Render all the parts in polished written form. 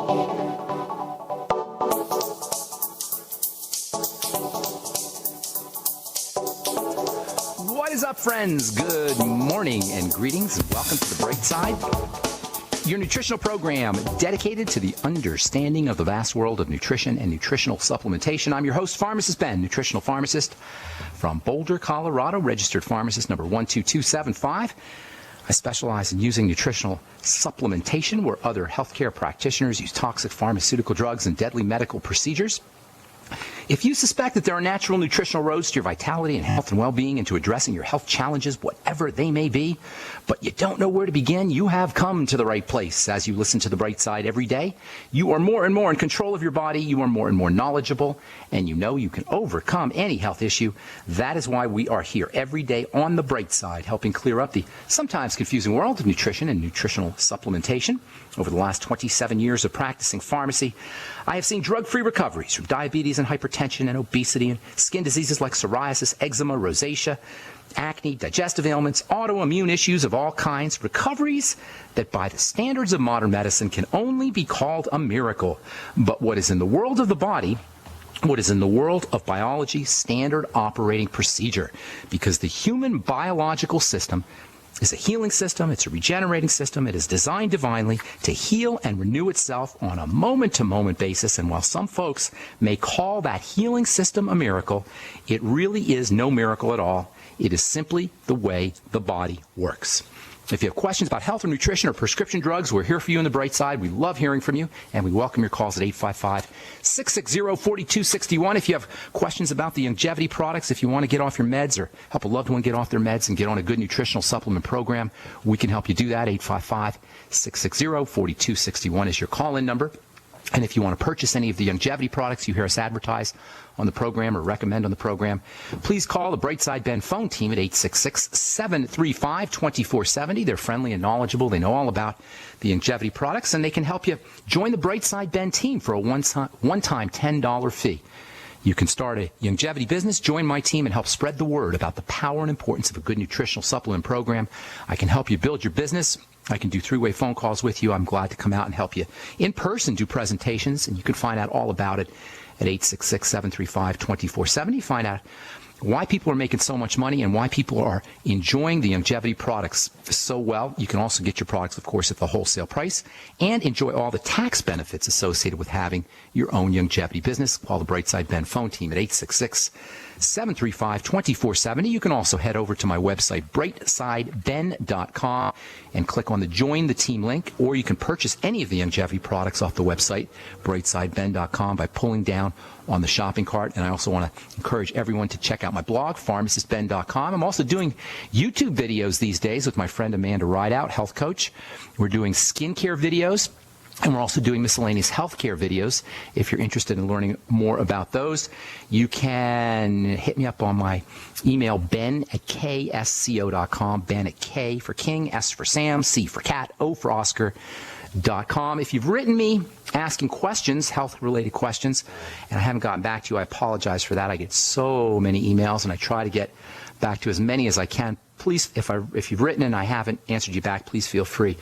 What is up, friends? Good morning and greetings. Welcome to The Bright Side, your nutritional program dedicated to the understanding of the vast world of nutrition and nutritional supplementation. I'm your host, Pharmacist Ben, nutritional pharmacist from Boulder, Colorado, registered pharmacist number 12275. I specialize in using nutritional supplementation where other healthcare practitioners use toxic pharmaceutical drugs and deadly medical procedures. If you suspect that there are natural nutritional roads to your vitality and health and well-being and to addressing your health challenges, whatever they may be, but you don't know where to begin, you have come to the right place. As you listen to The Bright Side every day, you are more and more in control of your body, you are more and more knowledgeable, and you know you can overcome any health issue. That is why we are here every day on The Bright Side, helping clear up the sometimes confusing world of nutrition and nutritional supplementation. Over the last 27 years of practicing pharmacy, I have seen drug-free recoveries from diabetes and hypertension and obesity and skin diseases like psoriasis, eczema, rosacea, acne, digestive ailments, autoimmune issues of all kinds, recoveries that by the standards of modern medicine can only be called a miracle. But what is in the world of the body, what is in the world of biology, standard operating procedure, because the human biological system is a healing system, it's a regenerating system, it is designed divinely to heal and renew itself on a moment-to-moment basis, and while some folks may call that healing system a miracle, it really is no miracle at all. It is simply the way the body works. If you have questions about health or nutrition or prescription drugs, we're here for you on The Bright Side. We love hearing from you, and we welcome your calls at 855-660-4261. If you have questions about the longevity products, if you want to get off your meds or help a loved one get off their meds and get on a good nutritional supplement program, we can help you do that. 855-660-4261 is your call-in number. And if you want to purchase any of the longevity products you hear us advertise on the program or recommend on the program, please call the Brightside Ben phone team at 866-735-2470. They're friendly and knowledgeable. They know all about the longevity products, and they can help you join the Brightside Ben team for a one-time $10 fee. You can start a longevity business, join my team, and help spread the word about the power and importance of a good nutritional supplement program. I can help you build your business. I can do three-way phone calls with you. I'm glad to come out and help you in person do presentations, and you can find out all about it at 866-735-2470. Find out why people are making so much money and why people are enjoying the longevity products so well. You can also get your products, of course, at the wholesale price and enjoy all the tax benefits associated with having your own longevity business. Call the Brightside Ben phone team at 866-735-2470. You can also head over to my website, brightsideben.com, and click on the Join the Team link, or you can purchase any of the longevity products off the website, brightsideben.com, by pulling down on the shopping cart. And I also want to encourage everyone to check out my blog, pharmacistben.com. I'm also doing YouTube videos these days with my friend Amanda Rideout, health coach. We're doing skincare videos, and we're also doing miscellaneous healthcare videos. If you're interested in learning more about those, you can hit me up on my email, ben@ksco.com, ben at K for King, S for Sam, C for Cat, O for Oscar.com. If you've written me asking questions, health-related questions, and I haven't gotten back to you, I apologize for that. I get so many emails, and I try to get back to as many as I can. Please, if you've written and I haven't answered you back, please feel free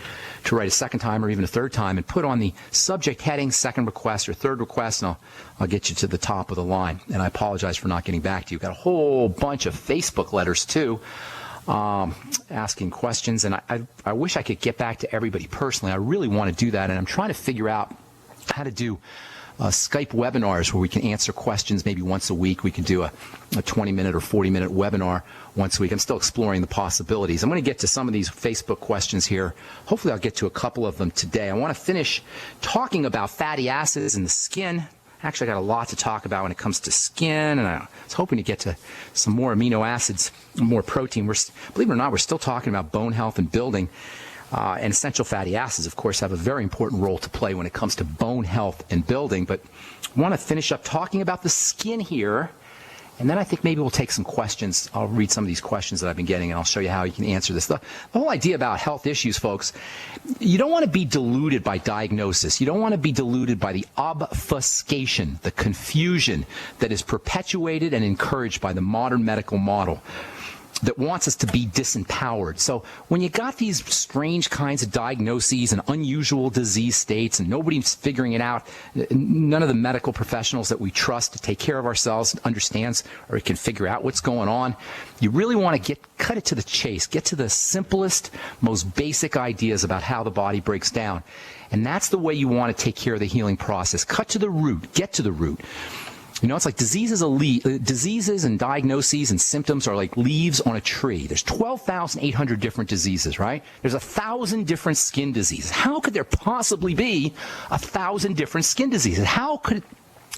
to write a second time or even a third time and put on the subject heading second request or third request, and I'll get you to the top of the line. And I apologize for not getting back to you. Got a whole bunch of Facebook letters too, asking questions, and I wish I could get back to everybody personally. I really want to do that, and I'm trying to figure out how to do Skype webinars where we can answer questions maybe once a week. We can do a 20-minute or 40-minute webinar once a week. I'm still exploring the possibilities. I'm going to get to some of these Facebook questions here. Hopefully I'll get to a couple of them today. I want to finish talking about fatty acids in the skin. Actually, I got a lot to talk about when it comes to skin, and I was hoping to get to some more amino acids, more protein. Believe it or not, we're still talking about bone health and building. And essential fatty acids, of course, have a very important role to play when it comes to bone health and building. But I want to finish up talking about the skin here, and then I think maybe we'll take some questions. I'll read some of these questions that I've been getting, and I'll show you how you can answer this. The whole idea about health issues, folks, you don't want to be deluded by diagnosis. You don't want to be deluded by the obfuscation, the confusion that is perpetuated and encouraged by the modern medical model. that wants us to be disempowered. So when you got these strange kinds of diagnoses and unusual disease states and nobody's figuring it out, none of the medical professionals that we trust to take care of ourselves understands or can figure out what's going on, you really want to cut it to the chase, get to the simplest, most basic ideas about how the body breaks down. And that's the way you want to take care of the healing process. Cut to the root, get to the root. You know, it's like diseases and diagnoses and symptoms are like leaves on a tree. There's 12,800 different diseases, right? There's 1,000 different skin diseases. How could there possibly be 1,000 different skin diseases? How could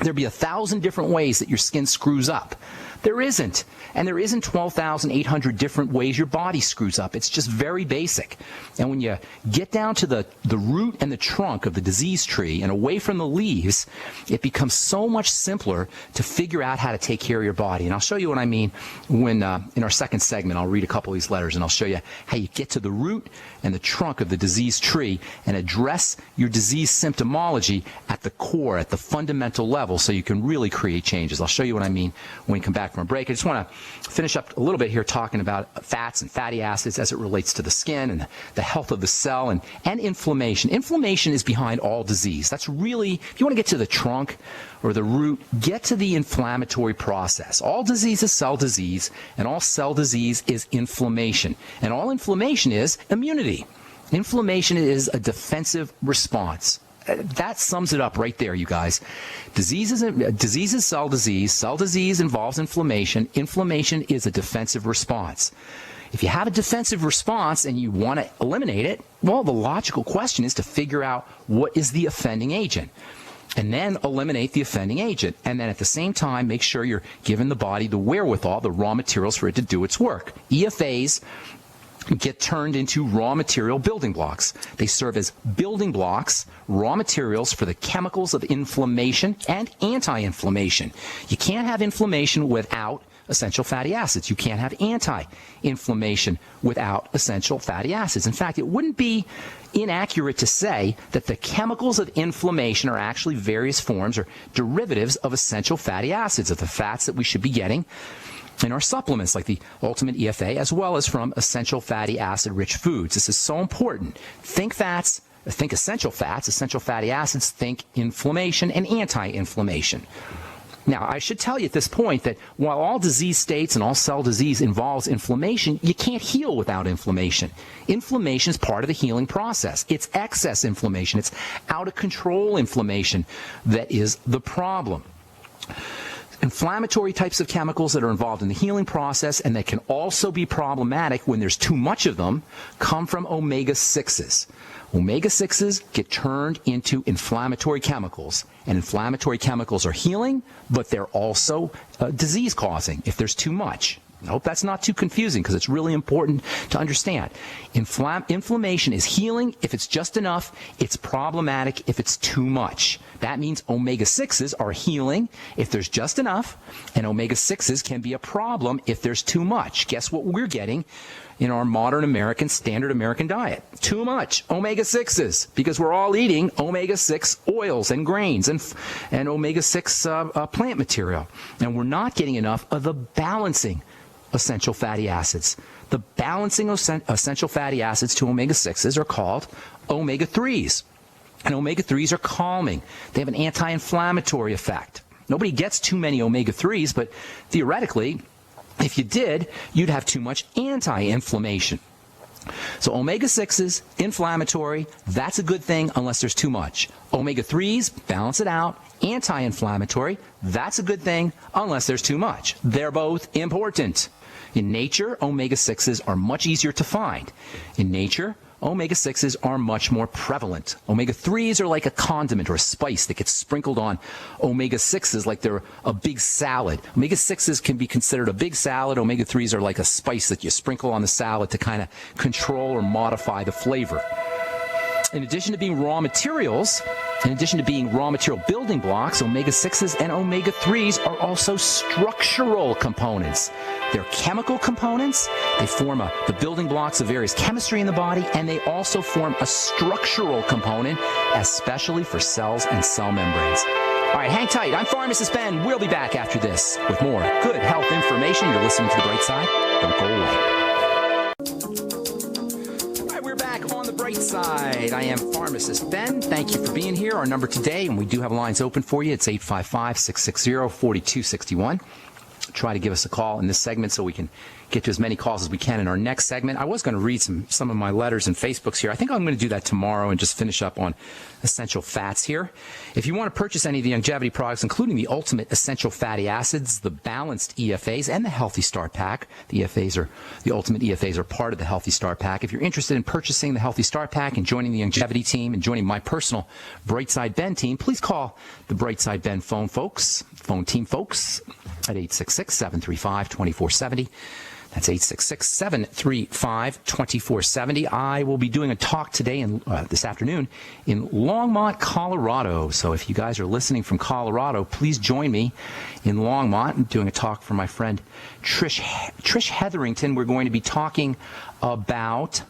there be 1,000 different ways that your skin screws up? There isn't. And there isn't 12,800 different ways your body screws up. It's just very basic. And when you get down to the root and the trunk of the disease tree and away from the leaves, it becomes so much simpler to figure out how to take care of your body. And I'll show you what I mean when in our second segment, I'll read a couple of these letters and I'll show you how you get to the root and the trunk of the disease tree and address your disease symptomology at the core, at the fundamental level, so you can really create changes. I'll show you what I mean when we come back from a break. I just want to finish up a little bit here talking about fats and fatty acids as it relates to the skin and the health of the cell and inflammation. Inflammation is behind all disease. That's really, if you want to get to the trunk or the root, get to the inflammatory process. All disease is cell disease, and all cell disease is inflammation. And all inflammation is immunity. Inflammation is a defensive response. That sums it up right there, you guys. Disease is cell disease. Cell disease involves inflammation. Inflammation is a defensive response. If you have a defensive response and you want to eliminate it, well, the logical question is to figure out what is the offending agent, and then eliminate the offending agent. And then at the same time, make sure you're giving the body the wherewithal, the raw materials for it to do its work. EFAs get turned into raw material building blocks. They serve as building blocks, raw materials for the chemicals of inflammation and anti-inflammation. You can't have inflammation without essential fatty acids. You can't have anti-inflammation without essential fatty acids. In fact, it wouldn't be inaccurate to say that the chemicals of inflammation are actually various forms or derivatives of essential fatty acids, of the fats that we should be getting in our supplements like the Ultimate EFA, as well as from essential fatty acid-rich foods. This is so important. Think fats, think essential fats, essential fatty acids, think inflammation and anti-inflammation. Now, I should tell you at this point that while all disease states and all cell disease involves inflammation, you can't heal without inflammation. Inflammation is part of the healing process. It's excess inflammation. It's out-of-control inflammation that is the problem. Inflammatory types of chemicals that are involved in the healing process and that can also be problematic when there's too much of them come from omega-6s. Omega-6s get turned into inflammatory chemicals, and inflammatory chemicals are healing, but they're also disease-causing if there's too much. I hope that's not too confusing because it's really important to understand. Inflammation is healing if it's just enough. It's problematic if it's too much. That means omega-6s are healing if there's just enough, and omega-6s can be a problem if there's too much. Guess what we're getting in our modern American, standard American diet? Too much omega-6s, because we're all eating omega-6 oils and grains and omega-6 plant material. And we're not getting enough of the balancing essential fatty acids. The balancing essential fatty acids to omega-6s are called omega-3s. And omega-3s are calming. They have an anti-inflammatory effect. Nobody gets too many omega-3s, but theoretically, if you did, you'd have too much anti-inflammation. So omega-6s, inflammatory, that's a good thing unless there's too much. Omega-3s, balance it out. Anti-inflammatory, that's a good thing unless there's too much. They're both important. In nature, omega-6s are much easier to find. In nature, omega-6s are much more prevalent. Omega-3s are like a condiment or a spice that gets sprinkled on omega-6s like they're a big salad. Omega-6s can be considered a big salad. Omega-3s are like a spice that you sprinkle on the salad to kind of control or modify the flavor. In addition to being raw materials, building blocks, omega-6s and omega-3s are also structural components. They're chemical components. They form the building blocks of various chemistry in the body, and they also form a structural component, especially for cells and cell membranes. All right, hang tight. I'm Pharmacist Ben. We'll be back after this with more good health information. You're listening to The Bright Side Don't go away. All right, we're back on the bright side. I am Pharmacist Ben. Thank you for being here. Our number today, and we do have lines open for you, it's 855-660-4261. Try to give us a call in this segment so we can get to as many calls as we can in our next segment. I was going to read some of my letters and Facebooks here. I think I'm going to do that tomorrow and just finish up on essential fats here. If you want to purchase any of the longevity products, including the Ultimate Essential Fatty Acids, the Balanced EFAs, and the Healthy Start Pack, the Ultimate EFAs are part of the Healthy Start Pack. If you're interested in purchasing the Healthy Start Pack and joining the longevity team and joining my personal Brightside Ben team, please call the Brightside Ben phone team folks at 866-735-2470. That's 866-735-2470. I will be doing a talk today and this afternoon in Longmont, Colorado. So if you guys are listening from Colorado, please join me in Longmont. I'm doing a talk for my friend Trish Hetherington. We're going to be talking about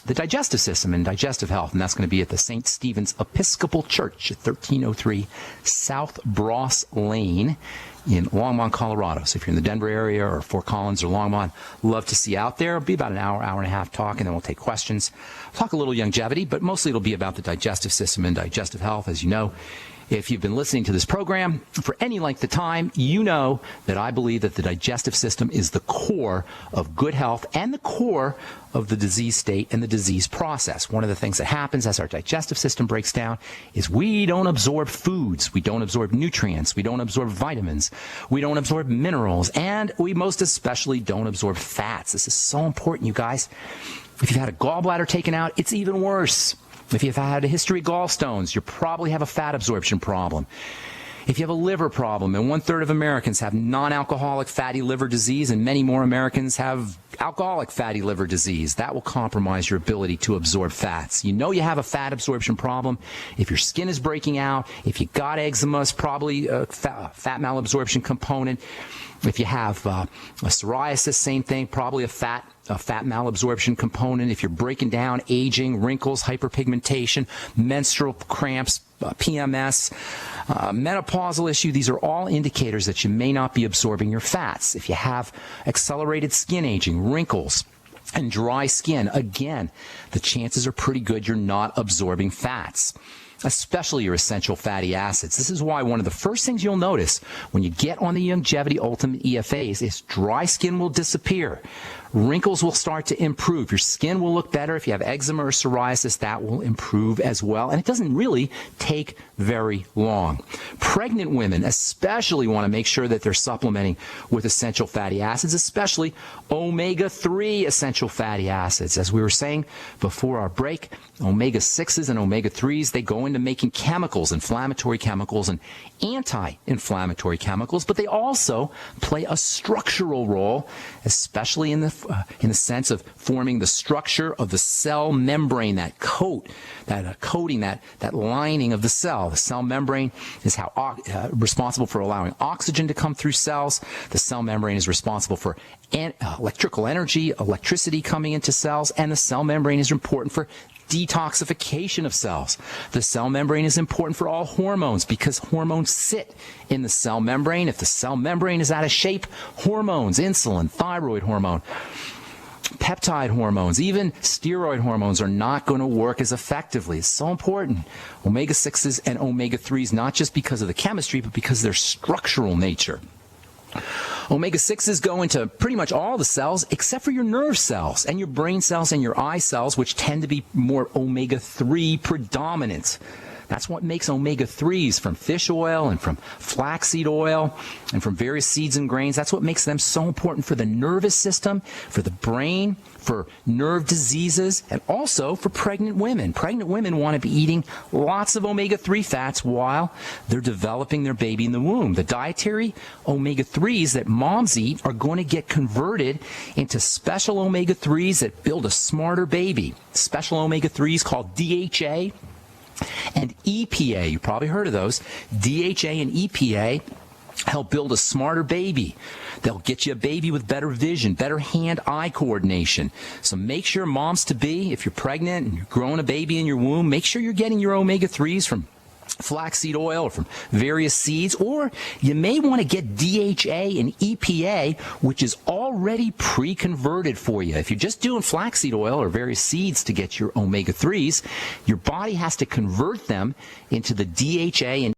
the digestive system and digestive health, and that's going to be at the St. Stephen's Episcopal Church at 1303 South Bross Lane in Longmont, Colorado. So if you're in the Denver area or Fort Collins or Longmont, love to see you out there. It'll be about an hour and a half talk, and then we'll take questions. Talk a little longevity, but mostly it'll be about the digestive system and digestive health. As you know, if you've been listening to this program for any length of time, you know that I believe that the digestive system is the core of good health and the core of the disease state and the disease process. One of the things that happens as our digestive system breaks down is we don't absorb foods, we don't absorb nutrients, we don't absorb vitamins, we don't absorb minerals, and we most especially don't absorb fats. This is so important, you guys. If you've had a gallbladder taken out, it's even worse. If you've had a history of gallstones, you probably have a fat absorption problem. If you have a liver problem, and 1/3 of Americans have non-alcoholic fatty liver disease, and many more Americans have alcoholic fatty liver disease, that will compromise your ability to absorb fats. You know you have a fat absorption problem. If your skin is breaking out, if you got eczema, it's probably a fat malabsorption component. If you have a psoriasis, same thing, probably a fat malabsorption component. If you're breaking down, aging, wrinkles, hyperpigmentation, menstrual cramps, PMS, menopausal issue, these are all indicators that you may not be absorbing your fats. If you have accelerated skin aging, wrinkles, and dry skin, again, the chances are pretty good you're not absorbing fats, especially your essential fatty acids. This is why one of the first things you'll notice when you get on the Longevity Ultimate EFAs is dry skin will disappear. Wrinkles will start to improve. Your skin will look better. If you have eczema or psoriasis, that will improve as well. And it doesn't really take very long. Pregnant women especially want to make sure that they're supplementing with essential fatty acids, especially omega-3 essential fatty acids. As we were saying before our break, omega-6s and omega-3s, they go into making chemicals, inflammatory chemicals and anti-inflammatory chemicals, but they also play a structural role, especially in the sense of forming the structure of the cell membrane, that coating, that lining of the cell. The cell membrane is responsible for allowing oxygen to come through cells. The cell membrane is responsible for electrical energy, electricity coming into cells, and the cell membrane is important for detoxification of cells. The cell membrane is important for all hormones because hormones sit in the cell membrane. If the cell membrane is out of shape, hormones, insulin, thyroid hormone, peptide hormones, even steroid hormones are not going to work as effectively. It's so important. Omega-6s and omega-3s, not just because of the chemistry, but because of their structural nature. Omega-6s go into pretty much all the cells except for your nerve cells and your brain cells and your eye cells, which tend to be more omega-3 predominant. That's what makes omega-3s from fish oil and from flaxseed oil and from various seeds and grains. That's what makes them so important for the nervous system, for the brain, for nerve diseases, and also for pregnant women. Pregnant women want to be eating lots of omega-3 fats while they're developing their baby in the womb. The dietary omega-3s that moms eat are going to get converted into special omega-3s that build a smarter baby. Special omega-3s called DHA and EPA. You probably heard of those. DHA and EPA help build a smarter baby. They'll get you a baby with better vision, better hand-eye coordination. So make sure moms-to-be, if you're pregnant and you're growing a baby in your womb, make sure you're getting your omega-3s from flaxseed oil or from various seeds, or you may want to get DHA and EPA, which is already pre-converted for you. If you're just doing flaxseed oil or various seeds to get your omega-3s, your body has to convert them into the DHA and